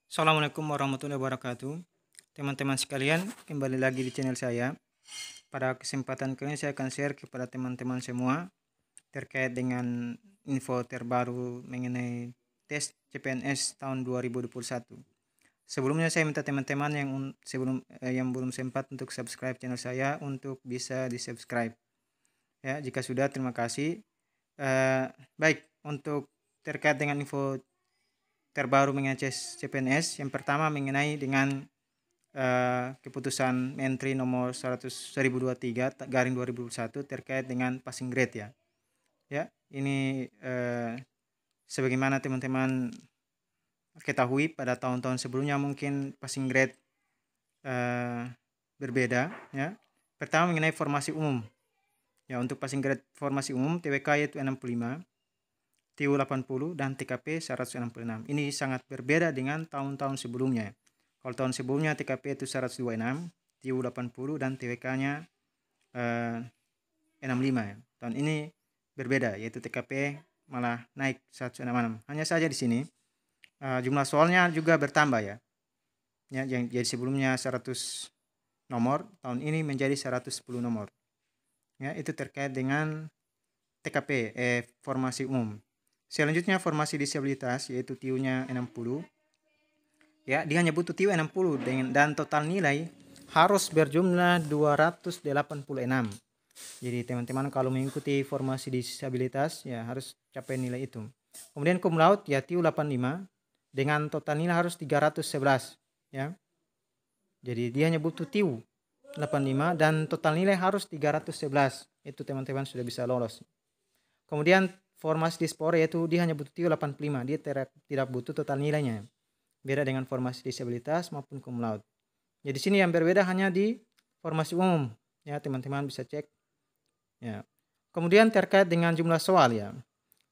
Assalamualaikum warahmatullahi wabarakatuh. Teman-teman sekalian, kembali lagi di channel saya. Pada kesempatan kali ini saya akan share kepada teman-teman semua terkait dengan info terbaru mengenai tes CPNS tahun 2021. Sebelumnya saya minta teman-teman yang belum sempat untuk subscribe channel saya untuk bisa di-subscribe. Ya, jika sudah terima kasih. Baik, untuk terkait dengan info terbaru mengenai CPNS, yang pertama mengenai dengan keputusan Menteri nomor 1023 garing 2021 terkait dengan passing grade ya. Ya, ini sebagaimana teman-teman ketahui pada tahun-tahun sebelumnya mungkin passing grade berbeda ya. Pertama mengenai formasi umum. Ya, untuk passing grade formasi umum TWK yaitu 65, TU 80 dan TKP 166. Ini sangat berbeda dengan tahun-tahun sebelumnya. Kalau tahun sebelumnya TKP itu 126, TU 80 dan TWK-nya 65 ya. Tahun ini berbeda, yaitu TKP malah naik 166. Hanya saja di sini jumlah soalnya juga bertambah ya. Ya, jadi sebelumnya 100 nomor, tahun ini menjadi 110 nomor. Ya, itu terkait dengan TKP formasi umum. Selanjutnya formasi disabilitas yaitu TIU-nya 60. Ya, dia hanya butuh TIU 60 dan total nilai harus berjumlah 286. Jadi teman-teman kalau mengikuti formasi disabilitas ya harus capai nilai itu. Kemudian cum laude ya TIU 85 dengan total nilai harus 311 ya. Jadi dia hanya butuh TIU 85 dan total nilai harus 311. Itu teman-teman sudah bisa lolos. Kemudian formasi dispora yaitu dia hanya butuh TIU 85, dia tidak butuh total nilainya. Beda dengan formasi disabilitas maupun cum laude. Jadi sini yang berbeda hanya di formasi umum ya, teman-teman bisa cek. Ya. Kemudian terkait dengan jumlah soal ya.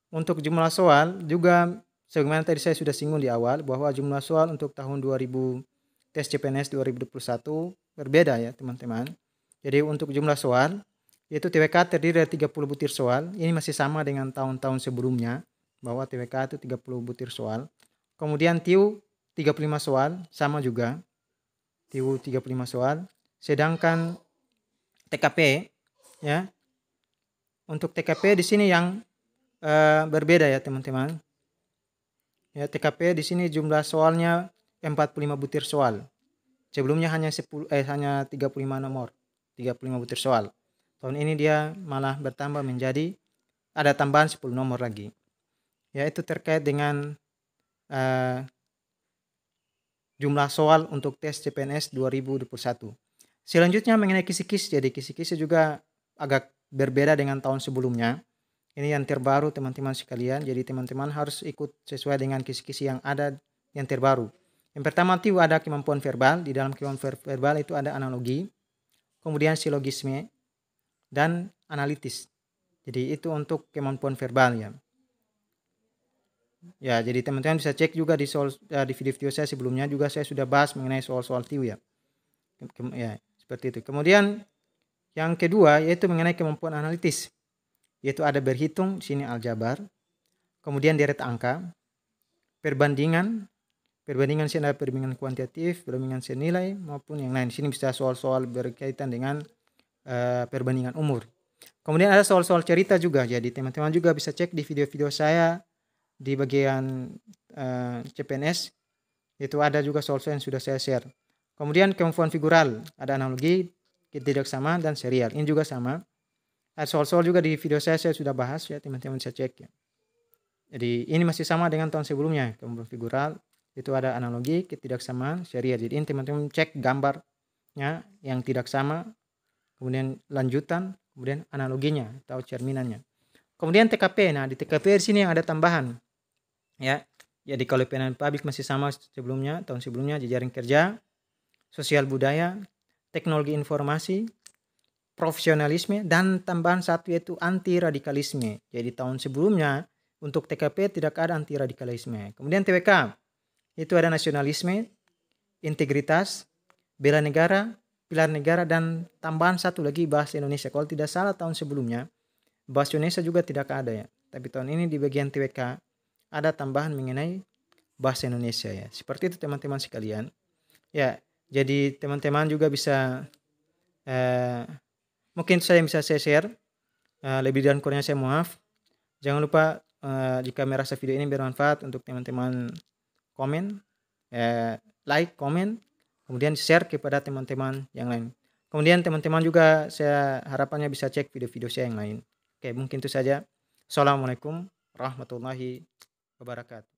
Untuk jumlah soal juga sebagaimana tadi saya sudah singgung di awal bahwa jumlah soal untuk tahun 2000 tes CPNS 2021 berbeda ya, teman-teman. Jadi untuk jumlah soal yaitu TWK terdiri dari 30 butir soal. Ini masih sama dengan tahun-tahun sebelumnya bahwa TWK itu 30 butir soal. Kemudian TIU 35 soal sama juga. TIU 35 soal. Sedangkan TKP ya. Untuk TKP di sini yang berbeda ya, teman-teman. Ya, TKP di sini jumlah soalnya 45 butir soal. Sebelumnya hanya 35 nomor. 35 butir soal. Tahun ini dia malah bertambah menjadi ada tambahan 10 nomor lagi. Ya, itu terkait dengan jumlah soal untuk tes CPNS 2021. Selanjutnya mengenai kisi-kisi. Jadi kisi-kisi juga agak berbeda dengan tahun sebelumnya. Ini yang terbaru teman-teman sekalian. Jadi teman-teman harus ikut sesuai dengan kisi-kisi yang ada yang terbaru. Yang pertama TIU ada kemampuan verbal. Di dalam kemampuan verbal itu ada analogi, kemudian silogisme, dan analitis. Jadi itu untuk kemampuan verbal ya. Ya, jadi teman-teman bisa cek juga di video-video saya sebelumnya juga saya sudah bahas mengenai soal-soal TIU ya. Ya, seperti itu. Kemudian yang kedua yaitu mengenai kemampuan analitis. Yaitu ada berhitung, di sini aljabar. Kemudian deret angka, perbandingan senilai, perbandingan kuantitatif, perbandingan senilai maupun yang lain. Di sini bisa soal-soal berkaitan dengan perbandingan umur. Kemudian ada soal-soal cerita juga. Jadi teman-teman juga bisa cek di video-video saya di bagian CPNS. Itu ada juga soal-soal yang sudah saya share. Kemudian kemampuan figural, ada analogi, ketidaksamaan dan serial. Ini juga sama. Ada soal-soal juga di video saya sudah bahas ya, teman-teman bisa cek ya. Jadi ini masih sama dengan tahun sebelumnya. Kemampuan figural itu ada analogi, ketidaksamaan, serial. Jadi ini teman-teman cek gambarnya yang tidak sama, kemudian lanjutan, kemudian analoginya atau cerminannya. Kemudian TKP. Nah, di TKP di sini yang ada tambahan. Ya. Jadi kalau pelayanan publik masih sama sebelumnya, tahun sebelumnya jejaring kerja, sosial budaya, teknologi informasi, profesionalisme, dan tambahan satu yaitu anti radikalisme. Jadi tahun sebelumnya untuk TKP tidak ada anti radikalisme. Kemudian TWK itu ada nasionalisme, integritas, bela negara, pilar negara, dan tambahan satu lagi bahasa Indonesia. Kalau tidak salah tahun sebelumnya bahasa Indonesia juga tidak ada ya. Tapi tahun ini di bagian TWK ada tambahan mengenai bahasa Indonesia ya. Seperti itu teman-teman sekalian. Ya, jadi teman-teman juga bisa mungkin bisa saya share, lebih dan kurangnya saya maaf. Jangan lupa jika merasa video ini bermanfaat untuk teman-teman komen, like, komen, kemudian share kepada teman-teman yang lain. Kemudian teman-teman juga saya harapannya bisa cek video-video saya yang lain. Oke, mungkin itu saja. Assalamualaikum warahmatullahi wabarakatuh.